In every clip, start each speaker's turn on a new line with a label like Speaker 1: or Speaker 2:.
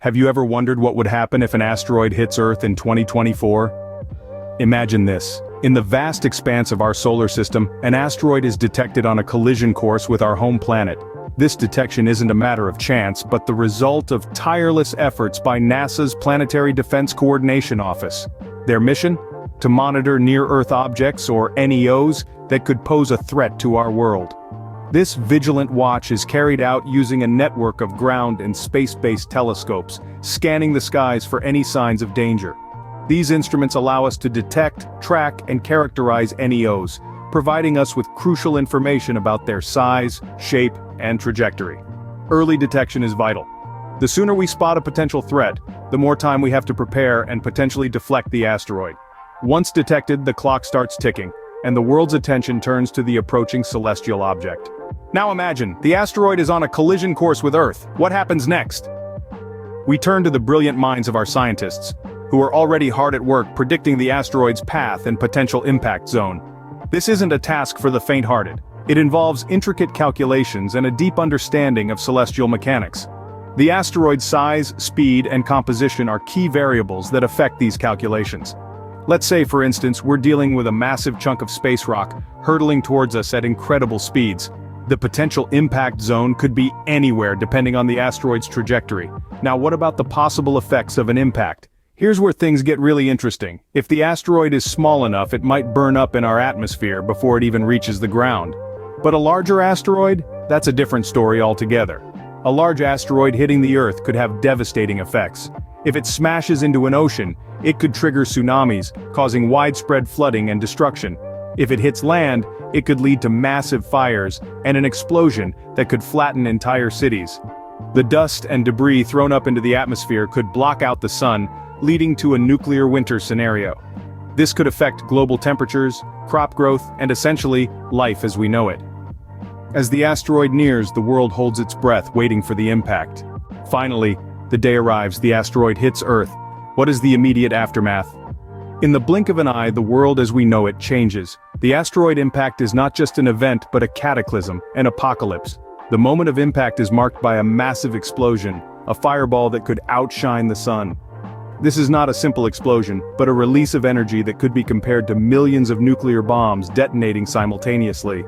Speaker 1: Have you ever wondered what would happen if an asteroid hits Earth in 2024? Imagine this. In the vast expanse of our solar system, an asteroid is detected on a collision course with our home planet. This detection isn't a matter of chance, but the result of tireless efforts by NASA's Planetary Defense Coordination Office. Their mission? To monitor near-Earth objects, or NEOs, that could pose a threat to our world. This vigilant watch is carried out using a network of ground and space-based telescopes, scanning the skies for any signs of danger. These instruments allow us to detect, track, and characterize NEOs, providing us with crucial information about their size, shape, and trajectory. Early detection is vital. The sooner we spot a potential threat, the more time we have to prepare and potentially deflect the asteroid. Once detected, the clock starts ticking, and the world's attention turns to the approaching celestial object. Now imagine, the asteroid is on a collision course with Earth. What happens next? We turn to the brilliant minds of our scientists, who are already hard at work predicting the asteroid's path and potential impact zone. This isn't a task for the faint-hearted. It involves intricate calculations and a deep understanding of celestial mechanics. The asteroid's size, speed, and composition are key variables that affect these calculations. Let's say, for instance, we're dealing with a massive chunk of space rock, hurtling towards us at incredible speeds. The potential impact zone could be anywhere depending on the asteroid's trajectory. Now, what about the possible effects of an impact? Here's where things get really interesting. If the asteroid is small enough, it might burn up in our atmosphere before it even reaches the ground. But a larger asteroid? That's a different story altogether. A large asteroid hitting the Earth could have devastating effects. If it smashes into an ocean, it could trigger tsunamis, causing widespread flooding and destruction. If it hits land, it could lead to massive fires and an explosion that could flatten entire cities. The dust and debris thrown up into the atmosphere could block out the sun, leading to a nuclear winter scenario. This could affect global temperatures, crop growth, and essentially, life as we know it. As the asteroid nears, the world holds its breath, waiting for the impact. Finally, the day arrives, the asteroid hits Earth. What is the immediate aftermath? In the blink of an eye, the world as we know it changes. The asteroid impact is not just an event, but a cataclysm, an apocalypse. The moment of impact is marked by a massive explosion, a fireball that could outshine the sun. This is not a simple explosion, but a release of energy that could be compared to millions of nuclear bombs detonating simultaneously.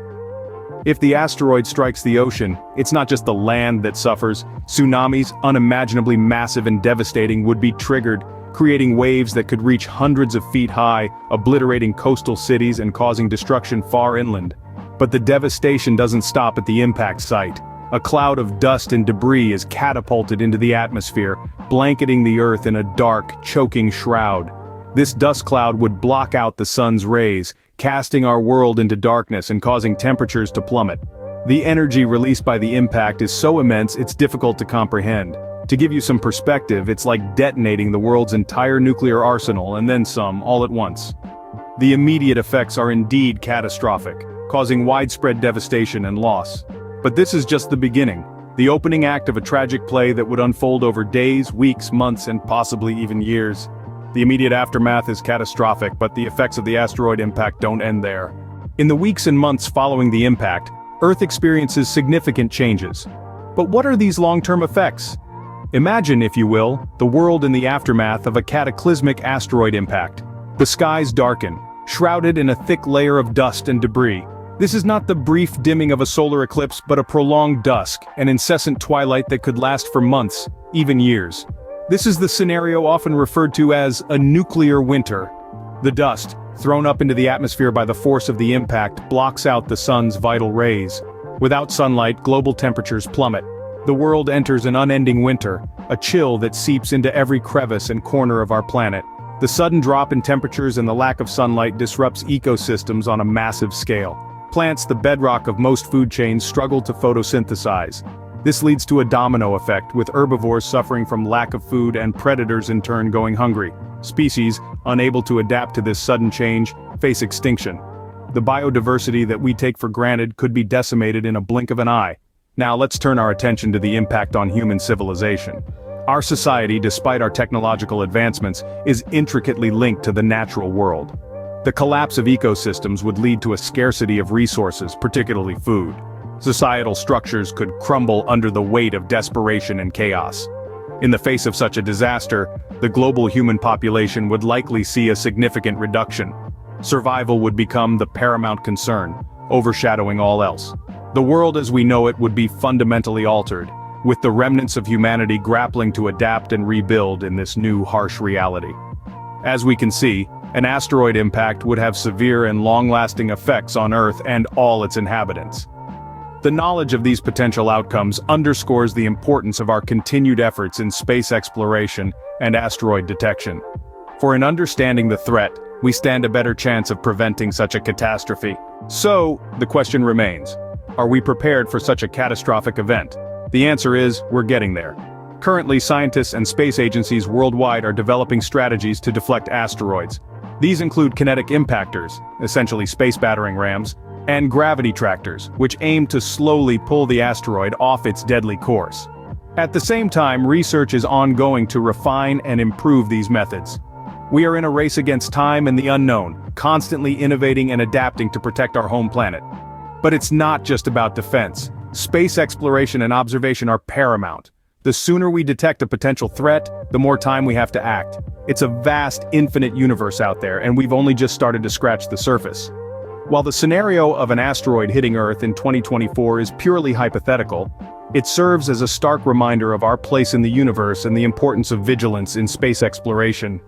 Speaker 1: If the asteroid strikes the ocean, it's not just the land that suffers. Tsunamis, unimaginably massive and devastating, would be triggered, creating waves that could reach hundreds of feet high, obliterating coastal cities and causing destruction far inland. But the devastation doesn't stop at the impact site. A cloud of dust and debris is catapulted into the atmosphere, blanketing the Earth in a dark, choking shroud. This dust cloud would block out the sun's rays, casting our world into darkness and causing temperatures to plummet. The energy released by the impact is so immense it's difficult to comprehend. To give you some perspective, it's like detonating the world's entire nuclear arsenal and then some, all at once. The immediate effects are indeed catastrophic, causing widespread devastation and loss. But this is just the beginning, the opening act of a tragic play that would unfold over days, weeks, months, and possibly even years. The immediate aftermath is catastrophic, but the effects of the asteroid impact don't end there. In the weeks and months following the impact, Earth experiences significant changes. But what are these long-term effects? Imagine, if you will, the world in the aftermath of a cataclysmic asteroid impact. The skies darken, shrouded in a thick layer of dust and debris. This is not the brief dimming of a solar eclipse, but a prolonged dusk, an incessant twilight that could last for months, even years. This is the scenario often referred to as a nuclear winter. The dust, thrown up into the atmosphere by the force of the impact, blocks out the sun's vital rays. Without sunlight, global temperatures plummet. The world enters an unending winter, a chill that seeps into every crevice and corner of our planet. The sudden drop in temperatures and the lack of sunlight disrupts ecosystems on a massive scale. Plants, the bedrock of most food chains, struggle to photosynthesize. This leads to a domino effect, with herbivores suffering from lack of food and predators in turn going hungry. Species, unable to adapt to this sudden change, face extinction. The biodiversity that we take for granted could be decimated in a blink of an eye. Now let's turn our attention to the impact on human civilization. Our society, despite our technological advancements, is intricately linked to the natural world. The collapse of ecosystems would lead to a scarcity of resources, particularly food. Societal structures could crumble under the weight of desperation and chaos. In the face of such a disaster, the global human population would likely see a significant reduction. Survival would become the paramount concern, overshadowing all else. The world as we know it would be fundamentally altered, with the remnants of humanity grappling to adapt and rebuild in this new harsh reality. As we can see, an asteroid impact would have severe and long-lasting effects on Earth and all its inhabitants. The knowledge of these potential outcomes underscores the importance of our continued efforts in space exploration and asteroid detection. For in understanding the threat, we stand a better chance of preventing such a catastrophe. So, the question remains, are we prepared for such a catastrophic event? The answer is, we're getting there. Currently, scientists and space agencies worldwide are developing strategies to deflect asteroids. These include kinetic impactors, essentially space battering rams, and gravity tractors, which aim to slowly pull the asteroid off its deadly course. At the same time, research is ongoing to refine and improve these methods. We are in a race against time and the unknown, constantly innovating and adapting to protect our home planet. But it's not just about defense. Space exploration and observation are paramount. The sooner we detect a potential threat, the more time we have to act. It's a vast, infinite universe out there, and we've only just started to scratch the surface. While the scenario of an asteroid hitting Earth in 2024 is purely hypothetical, it serves as a stark reminder of our place in the universe and the importance of vigilance in space exploration.